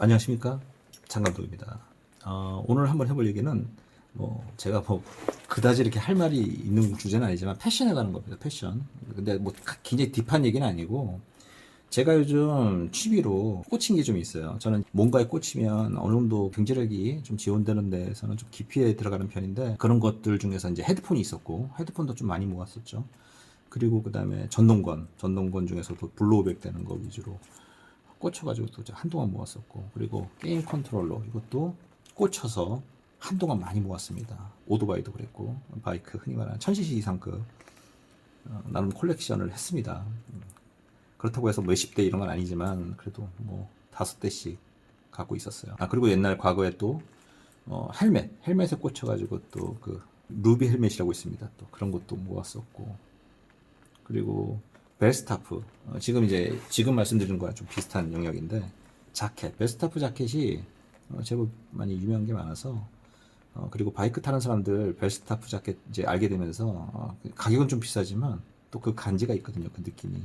안녕하십니까, 장감독입니다. 오늘 한번 해볼 얘기는 제가 그다지 이렇게 할 말이 있는 주제는 아니지만 패션에 관한 겁니다. 패션. 근데 굉장히 딥한 얘기는 아니고, 제가 요즘 취미로 꽂힌 게 좀 있어요. 저는 뭔가에 꽂히면 어느 정도 경제력이 좀 지원되는 데서는 좀 깊이에 들어가는 편인데, 그런 것들 중에서 이제 헤드폰이 있었고, 헤드폰도 좀 많이 모았었죠. 그리고 그 다음에 전동권 중에서도 블로우백 되는 거 위주로 꽂혀가지고 또 한동안 모았었고, 그리고 게임 컨트롤러 이것도 꽂혀서 한동안 많이 모았습니다. 오토바이도 그랬고, 바이크 흔히 말하는 1000cc 이상급 나름 콜렉션을 했습니다. 그렇다고 해서 몇십 대 이런 건 아니지만 그래도 뭐 5대씩 갖고 있었어요. 그리고 옛날 과거에 또 헬멧에 꽂혀가지고 또 그 루비 헬멧이라고 있습니다. 또 그런 것도 모았었고, 그리고 벨스타프, 지금 말씀드린 거랑 좀 비슷한 영역인데, 벨스타프 자켓이 제법 많이 유명한 게 많아서, 그리고 바이크 타는 사람들 벨스타프 자켓 이제 알게 되면서 가격은 좀 비싸지만 또 그 간지가 있거든요, 그 느낌이.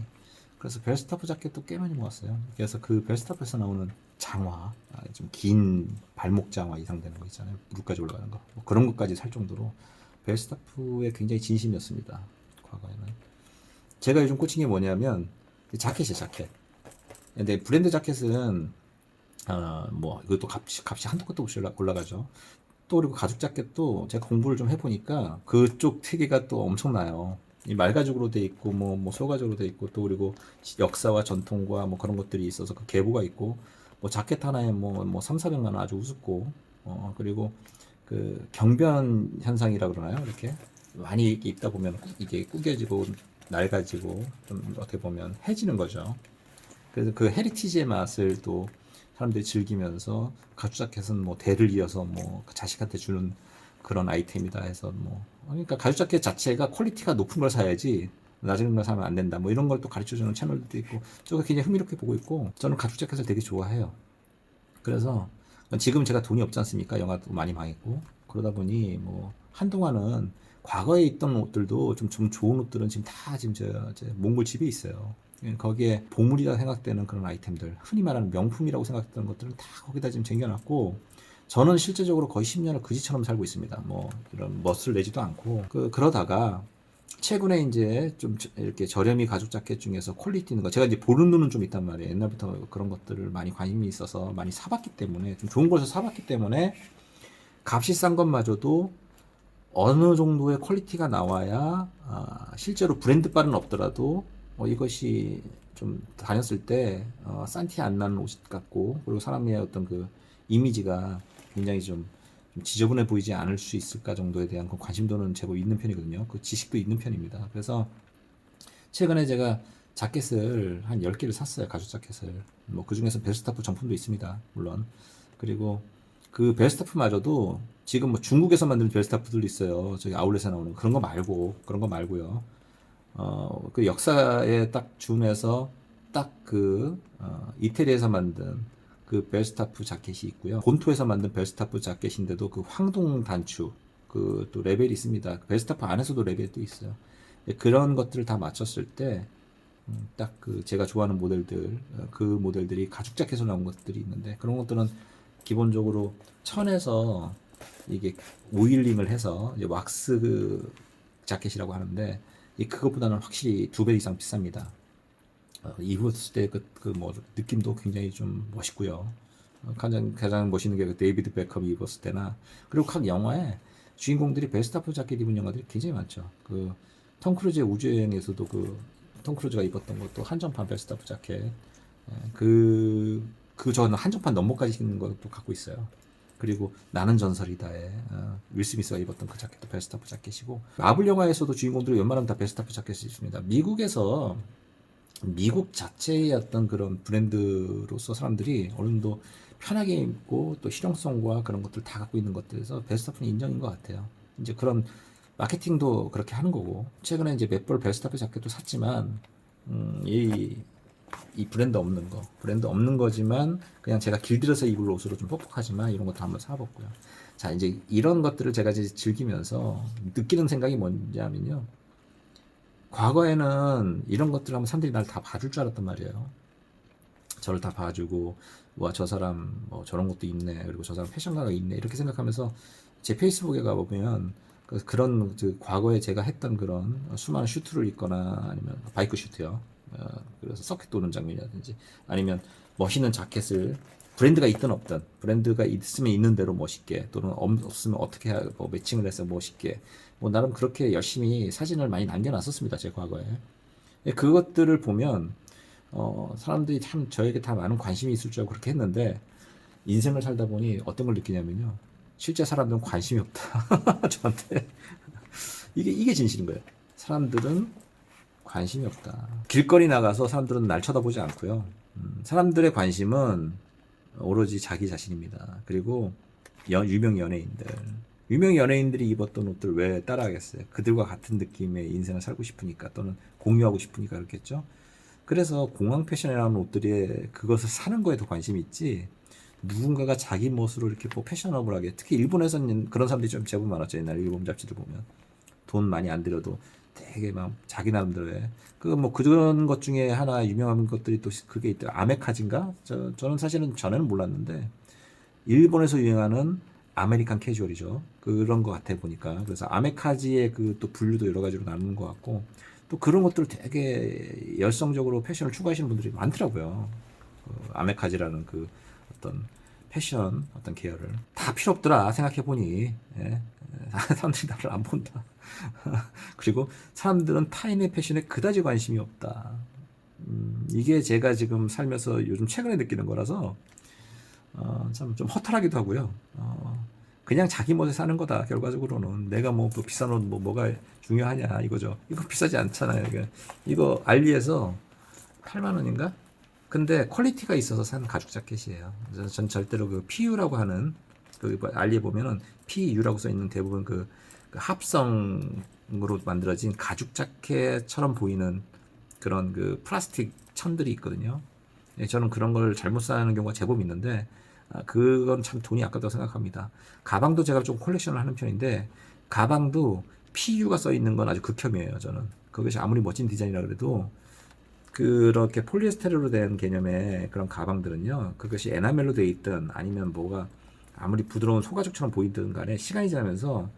그래서 벨스타프 자켓도 꽤 많이 모았어요. 그래서 그 벨스타프에서 나오는 장화, 좀 긴 발목 장화 이상 되는 거 있잖아요, 무릎까지 올라가는 거, 뭐 그런 것까지 살 정도로 벨스타프에 굉장히 진심이었습니다, 과거에는. 제가 요즘 꽂힌 게 뭐냐면 자켓이에요, 자켓. 근데 브랜드 자켓은 이것도 값이 한도 끝도 없이 올라가죠. 또 그리고 가죽 자켓도 제가 공부를 좀 해보니까 그쪽 특이가 또 엄청나요. 이 말가죽으로 돼 있고 뭐 소가죽으로 돼 있고, 또 그리고 역사와 전통과 뭐 그런 것들이 있어서 그 계보가 있고, 뭐 자켓 하나에 뭐 3, 400만 원 아주 우습고, 그리고 그 경변 현상이라 그러나요? 이렇게 많이 입다 보면 이게 구겨지고 낡아지고 좀 어떻게 보면 해지는 거죠. 그래서 그 헤리티지의 맛을 또 사람들이 즐기면서 가죽 자켓은 뭐 대를 이어서 뭐 자식한테 주는 그런 아이템이다 해서 그러니까 가죽 자켓 자체가 퀄리티가 높은 걸 사야지 낮은 걸 사면 안 된다, 뭐 이런 걸 또 가르쳐 주는 채널도 있고, 저거 굉장히 흥미롭게 보고 있고, 저는 가죽 자켓을 되게 좋아해요. 그래서 지금 제가 돈이 없지 않습니까? 영화도 많이 망했고 그러다 보니 뭐 한동안은 과거에 있던 옷들도 좀 좋은 옷들은 지금 다 지금 제 몽골 집에 있어요. 거기에 보물이라 생각되는 그런 아이템들, 흔히 말하는 명품이라고 생각했던 것들은 다 거기다 지금 쟁여놨고, 저는 실제적으로 거의 10년을 그지처럼 살고 있습니다. 뭐 이런 멋을 내지도 않고, 그러다가 최근에 이제 좀 이렇게 저렴이 가죽 자켓 중에서 퀄리티 있는 거, 제가 이제 보는 눈은 좀 있단 말이에요. 옛날부터 그런 것들을 많이 관심이 있어서 많이 사봤기 때문에, 좀 좋은 곳에서 사봤기 때문에 값이 싼 것마저도 어느 정도의 퀄리티가 나와야 실제로 브랜드 바는 없더라도 이것이 좀 다녔을 때 싼 티 안 나는 옷 같고, 그리고 사람의 어떤 그 이미지가 굉장히 좀 지저분해 보이지 않을 수 있을까 정도에 대한 그 관심도는 제법 있는 편이거든요. 그 지식도 있는 편입니다. 그래서 최근에 제가 자켓을 한 10개를 샀어요. 가죽 자켓을. 뭐 그 중에서 벨스타프 정품도 있습니다, 물론. 그리고 그 벨스타프마저도 지금 뭐 중국에서 만든 벨스타프들도 있어요. 저기 아울렛에 나오는 그런 거 말고요. 그 역사에 딱 준해서 딱 이태리에서 만든 그 벨스타프 자켓이 있고요. 본토에서 만든 벨스타프 자켓인데도 그 황동 단추, 그 또 레벨이 있습니다. 벨스타프 안에서도 레벨도 있어요. 그런 것들을 다 맞췄을 때 딱 그 제가 좋아하는 모델들, 그 모델들이 가죽 자켓으로 나온 것들이 있는데, 그런 것들은 기본적으로 천에서 이게 오일링을 해서 이제 왁스 그 자켓이라고 하는데, 그것보다는 확실히 2배 이상 비쌉니다. 입었을 때 뭐 느낌도 굉장히 좀 멋있고요. 가장 멋있는 게 그 데이비드 베컴이 입었을 때나, 그리고 각 영화에 주인공들이 베스타프 자켓 입은 영화들이 굉장히 많죠. 그 톰 크루즈의 우주여행에서도 톰 크루즈가 입었던 것도 한정판 베스타프 자켓, 저는 한정판 넘버까지 입는 것도 갖고 있어요. 그리고 나는 전설이다에 윌 스미스가 입었던 그 자켓도 베스타프 자켓이고, 마블 영화에서도 주인공들이 웬만하면 다 베스타프 자켓이 있습니다. 미국 자체의 어떤 그런 브랜드로서 사람들이 어느 정도 편하게 입고 또 실용성과 그런 것들 다 갖고 있는 것들에서 베스트타프는 인정인 것 같아요. 이제 그런 마케팅도 그렇게 하는 거고, 최근에 이제 몇 벌 베스트타프 자켓도 샀지만, 이 브랜드 없는 거지만 그냥 제가 길들여서 입을 옷으로 좀 뻑뻑하지만 이런 것도 한번 사봤고요. 자, 이제 이런 것들을 제가 이제 즐기면서 느끼는 생각이 뭐냐면요, 과거에는 이런 것들 하면 사람들이 날 다 봐줄 줄 알았단 말이에요. 저를 다 봐주고 와 저 사람 뭐 저런 것도 있네 그리고 저 사람 패션가가 있네 이렇게 생각하면서 제 페이스북에 가보면 그런 과거에 제가 했던 그런 수많은 슈트를 입거나 아니면 바이크 슈트요. 그래서 서킷 도는 장면이라든지 아니면 멋있는 자켓을 브랜드가 있든 없든 브랜드가 있으면 있는 대로 멋있게 또는 없으면 어떻게 뭐 매칭을 해서 멋있게 뭐 나름 그렇게 열심히 사진을 많이 남겨놨었습니다. 제 과거에. 그것들을 보면 사람들이 참 저에게 다 많은 관심이 있을 줄 알고 그렇게 했는데 인생을 살다 보니 어떤 걸 느끼냐면요. 실제 사람들은 관심이 없다. 저한테. 이게 진실인 거예요. 사람들은 관심이 없다. 길거리 나가서 사람들은 날 쳐다보지 않고요. 사람들의 관심은 오로지 자기 자신입니다. 그리고 유명 연예인들. 유명 연예인들이 입었던 옷들 왜 따라하겠어요? 그들과 같은 느낌의 인생을 살고 싶으니까 또는 공유하고 싶으니까 그렇겠죠? 그래서 공항 패션이라는 옷들이 그것을 사는 거에 더 관심이 있지 누군가가 자기 멋으로 이렇게 뭐 패셔너블하게 특히 일본에서는 그런 사람들이 좀 제법 많았죠. 옛날 일본 잡지들 보면 돈 많이 안 들여도 되게 막 자기 나름대로의 그런 것 중에 하나 유명한 것들이 또 그게 있더라고요. 아메카지인가? 저는 사실은 전에는 몰랐는데 일본에서 유행하는 아메리칸 캐주얼이죠. 그런 것 같아 보니까. 그래서 아메카지의 그 또 분류도 여러 가지로 나누는 것 같고 또 그런 것들을 되게 열성적으로 패션을 추구하시는 분들이 많더라고요. 아메카지라는 그 어떤 패션 어떤 계열을 다 필요 없더라 생각해 보니 예. 사람들이 나를 안 본다. 그리고 사람들은 타인의 패션에 그다지 관심이 없다. 이게 제가 지금 살면서 요즘 최근에 느끼는 거라서 참 좀 허탈하기도 하고요. 그냥 자기 멋에 사는 거다. 결과적으로는 내가 뭐 비싼 옷 뭐가 중요하냐 이거죠. 이거 비싸지 않잖아요. 이거 알리에서 8만 원인가? 근데 퀄리티가 있어서 산 가죽 자켓이에요. 전 절대로 그 PU라고 하는 그 알리에 보면은 PU라고 써 있는 대부분 그 합성으로 만들어진 가죽 자켓처럼 보이는 그런 그 플라스틱 천들이 있거든요. 저는 그런 걸 잘못 사는 경우가 제법 있는데 그건 참 돈이 아깝다고 생각합니다. 가방도 제가 좀 콜렉션을 하는 편인데 가방도 PU가 써 있는 건 아주 극혐이에요. 저는 그것이 아무리 멋진 디자인이라 그래도 그렇게 폴리에스테르로 된 개념의 그런 가방들은요, 그것이 에나멜로 되어 있든 아니면 뭐가 아무리 부드러운 소가죽처럼 보이든 간에 시간이 지나면서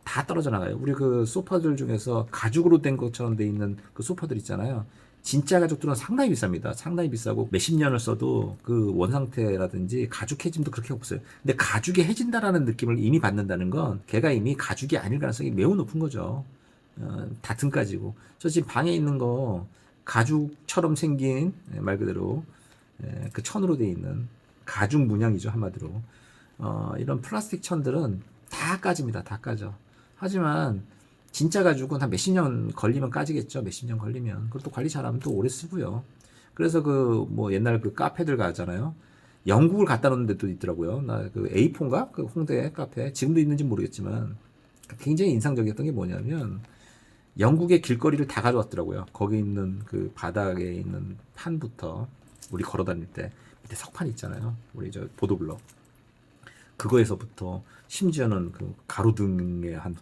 다 떨어져 나가요. 우리 그 소파들 중에서 가죽으로 된 것처럼 돼 있는 그 소파들 있잖아요. 진짜 가죽들은 상당히 비쌉니다. 상당히 비싸고 몇십 년을 써도 그 원상태라든지 가죽 해짐도 그렇게 없어요. 근데 가죽이 해진다라는 느낌을 이미 받는다는 건 걔가 이미 가죽이 아닐 가능성이 매우 높은 거죠. 다 등까지고. 저 지금 방에 있는 거 가죽처럼 생긴 말 그대로 그 천으로 되어 있는 가죽 문양이죠 한마디로. 이런 플라스틱 천들은 다 까집니다. 다 까져. 하지만 진짜 가죽은 한 몇십 년 걸리면 까지겠죠. 몇십 년 걸리면. 그리고 또 관리 잘하면 또 오래 쓰고요. 그래서 그 뭐 옛날 그 카페들 가잖아요. 영국을 갖다 놓는 데도 있더라고요. 나 그 A4인가? 그 홍대 카페. 지금도 있는지 모르겠지만 굉장히 인상적이었던 게 뭐냐면 영국의 길거리를 다 가져왔더라고요. 거기 있는 그 바닥에 있는 판부터 우리 걸어 다닐 때 밑에 석판 있잖아요. 우리 저 보도블럭. 그거에서부터 심지어는 그 가로등의 한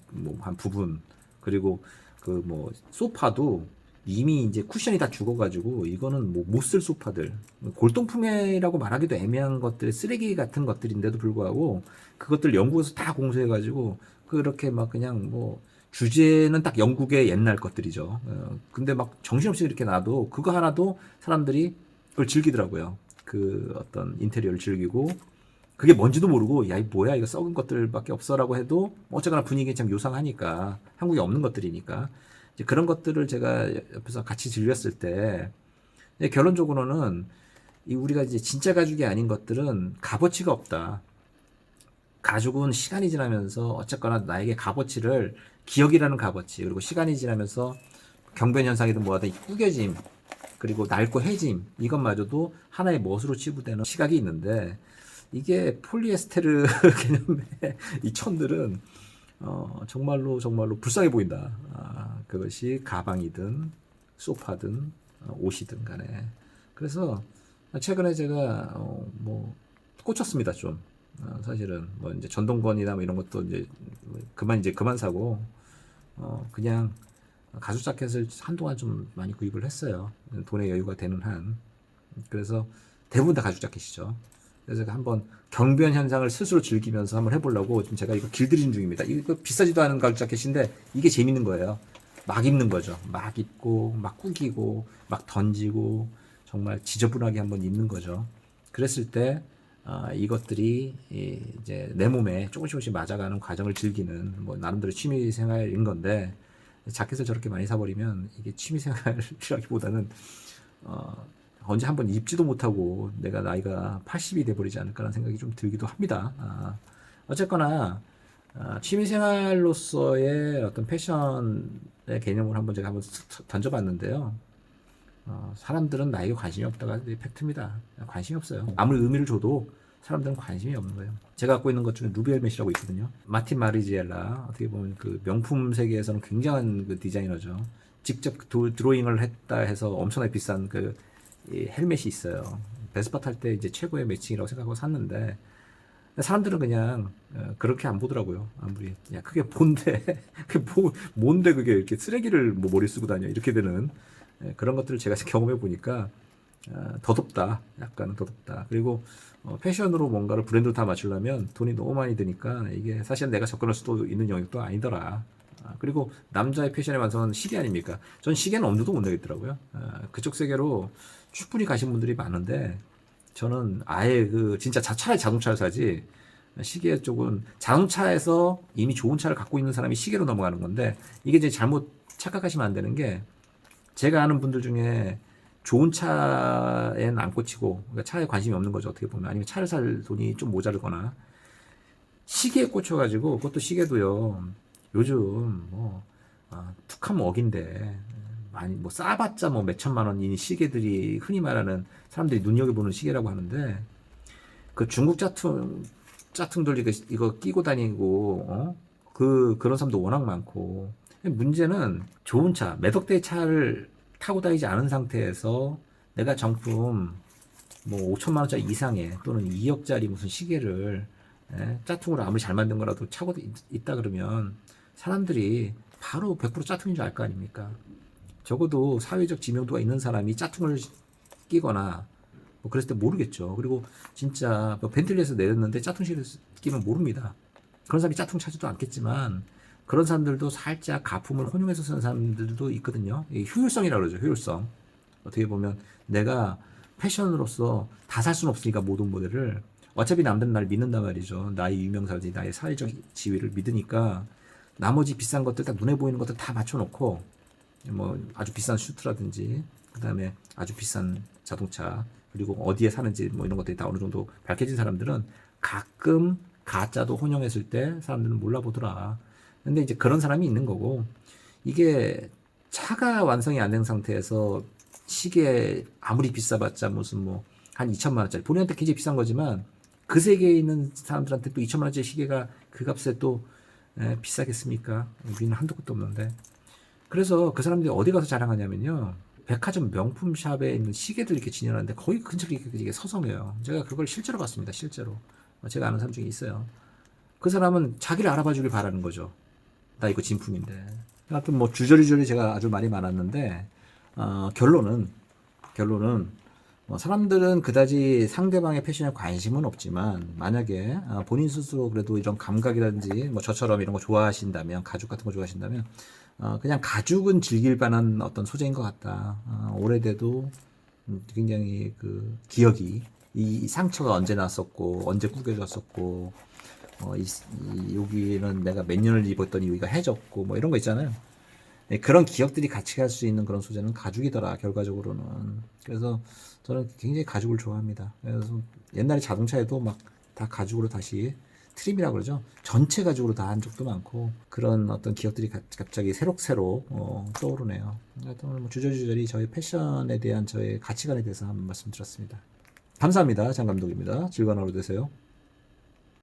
부분 그리고 그 뭐 소파도 이미 이제 쿠션이 다 죽어가지고 이거는 뭐 못 쓸 소파들 골동품이라고 말하기도 애매한 것들 쓰레기 같은 것들인데도 불구하고 그것들 영국에서 다 공수해가지고 그렇게 막 그냥 뭐 주제는 딱 영국의 옛날 것들이죠. 근데 막 정신없이 이렇게 놔도 그거 하나도 사람들이 그걸 즐기더라고요. 그 어떤 인테리어를 즐기고 그게 뭔지도 모르고 야 이 뭐야 이거 썩은 것들밖에 없어라고 해도 어쨌거나 분위기 참 요상하니까 한국에 없는 것들이니까 이제 그런 것들을 제가 옆에서 같이 즐겼을 때 결론적으로는 이 우리가 이제 진짜 가죽이 아닌 것들은 값어치가 없다. 가죽은 시간이 지나면서 어쨌거나 나에게 값어치를 기억이라는 값어치 그리고 시간이 지나면서 경변 현상이든 뭐하든 구겨짐 그리고 낡고 해짐 이것마저도 하나의 멋으로 치부되는 시각이 있는데 이게 폴리에스테르 개념의 이 천들은 정말로 불쌍해 보인다. 그것이 가방이든 소파든 옷이든 간에. 그래서 최근에 제가 뭐 꽂혔습니다 좀. 사실은 뭐 이제 전동건이나 뭐 이런 것도 이제 그만 사고 그냥 가죽 자켓을 한동안 좀 많이 구입을 했어요. 돈의 여유가 되는 한. 그래서 대부분 다 가죽 자켓이죠. 그래서 제가 한번 경변 현상을 스스로 즐기면서 한번 해보려고 지금 제가 이거 길들이는 중입니다. 이거 비싸지도 않은 가죽 자켓인데 이게 재밌는 거예요. 막 입는 거죠. 막 입고 막 구기고 막 던지고 정말 지저분하게 한번 입는 거죠. 그랬을 때 이것들이 이제 내 몸에 조금씩 맞아가는 과정을 즐기는 뭐 나름대로 취미 생활인 건데 자켓을 저렇게 많이 사버리면 이게 취미 생활이라기보다는 언제 한번 입지도 못하고 내가 나이가 80이 돼버리지 않을까라는 생각이 좀 들기도 합니다. 어쨌거나 취미생활로서의 어떤 패션의 개념을 한번 제가 한번 던져봤는데요. 사람들은 나에게 관심이 없다가 팩트입니다. 관심이 없어요. 아무리 의미를 줘도 사람들은 관심이 없는 거예요. 제가 갖고 있는 것 중에 루비엘멧이라고 있거든요. 마틴 마리지엘라, 어떻게 보면 그 명품 세계에서는 굉장한 그 디자이너죠. 직접 드로잉을 했다 해서 엄청나게 비싼 그 헬멧이 있어요. 베스파 탈 때 이제 최고의 매칭이라고 생각하고 샀는데 사람들은 그냥 그렇게 안 보더라고요. 아무리 야 그게 뭔데 그게 뭔데 그게 이렇게 쓰레기를 뭐 머리 쓰고 다녀 이렇게 되는 그런 것들을 제가 경험해 보니까 더덥다. 약간은 더덥다. 그리고 패션으로 뭔가를 브랜드로 다 맞추려면 돈이 너무 많이 드니까 이게 사실 내가 접근할 수도 있는 영역도 아니더라. 그리고 남자의 패션의 완성은 시계 아닙니까? 전 시계는 엄두도 못 내겠더라고요. 그쪽 세계로 충분히 가신 분들이 많은데 저는 아예 그 진짜 차라리 자동차를 사지 시계 쪽은 자동차에서 이미 좋은 차를 갖고 있는 사람이 시계로 넘어가는 건데 이게 이제 잘못 착각하시면 안 되는 게 제가 아는 분들 중에 좋은 차에는 안 꽂히고 그러니까 차에 관심이 없는 거죠. 어떻게 보면 아니면 차를 살 돈이 좀 모자르거나 시계에 꽂혀가지고 그것도 시계도요. 요즘 뭐 툭하면 억인데 많이 뭐 싸봤자 뭐 몇천만 원인 시계들이 흔히 말하는 사람들이 눈여겨보는 시계라고 하는데 그 중국 짜퉁들 이거 끼고 다니고 그런 사람도 워낙 많고 문제는 좋은 차 몇 억대의 차를 타고 다니지 않은 상태에서 내가 정품 뭐 5천만 원짜리 이상의 또는 2억짜리 무슨 시계를 짜퉁으로 아무리 잘 만든 거라도 차고 있다 그러면 사람들이 바로 100% 짜퉁인 줄 알 거 아닙니까? 적어도 사회적 지명도가 있는 사람이 짜퉁을 끼거나 뭐 그랬을 때 모르겠죠. 그리고 진짜 뭐 벤틀리에서 내렸는데 짜퉁실을 끼면 모릅니다. 그런 사람이 짜퉁 차지도 않겠지만 그런 사람들도 살짝 가품을 혼용해서 쓰는 사람들도 있거든요. 이 효율성이라고 그러죠. 효율성. 어떻게 보면 내가 패션으로서 다 살 수는 없으니까 모든 모델을 어차피 남들은 날 믿는단 말이죠. 나의 유명사지 나의 사회적 지위를 믿으니까 나머지 비싼 것들 딱 눈에 보이는 것들 다 맞춰놓고 뭐 아주 비싼 슈트라든지 그 다음에 아주 비싼 자동차 그리고 어디에 사는지 뭐 이런 것들이 다 어느 정도 밝혀진 사람들은 가끔 가짜도 혼용했을 때 사람들은 몰라보더라. 근데 이제 그런 사람이 있는 거고 이게 차가 완성이 안 된 상태에서 시계 아무리 비싸봤자 무슨 뭐 한 2천만 원짜리 본인한테 굉장히 비싼 거지만 그 세계에 있는 사람들한테 또 2천만 원짜리 시계가 그 값에 또 비싸겠습니까? 우리는 한도 끝도 없는데 그래서 그 사람들이 어디 가서 자랑하냐면요 백화점 명품 샵에 있는 시계들 이렇게 진열하는데 거의 근처에 이게 서성해요. 제가 그걸 실제로 봤습니다. 실제로 제가 아는 사람 중에 있어요. 그 사람은 자기를 알아봐 주길 바라는 거죠. 나 이거 진품인데. 하여튼 뭐 주저리주저리 제가 아주 말이 많았는데 결론은 뭐 사람들은 그다지 상대방의 패션에 관심은 없지만 만약에 본인 스스로 그래도 이런 감각이라든지 뭐 저처럼 이런 거 좋아하신다면 가죽 같은 거 좋아하신다면 그냥 가죽은 즐길 만한 어떤 소재인 것 같다. 오래돼도 굉장히 그 기억이 이 상처가 언제 났었고 언제 구겨졌었고 여기는 내가 몇 년을 입었더니 여기가 해졌고 뭐 이런 거 있잖아요. 그런 기억들이 같이 갈 수 있는 그런 소재는 가죽이더라 결과적으로는. 그래서 저는 굉장히 가죽을 좋아합니다. 그래서 옛날에 자동차에도 막 다 가죽으로 다시 트림이라고 그러죠. 전체 가죽으로 다 한 적도 많고 그런 어떤 기억들이 갑자기 새록새록 떠오르네요. 하여튼 오늘 뭐 주저주저리 저희 패션에 대한 저의 가치관에 대해서 한번 말씀드렸습니다. 감사합니다. 장 감독입니다. 즐거운 하루 되세요.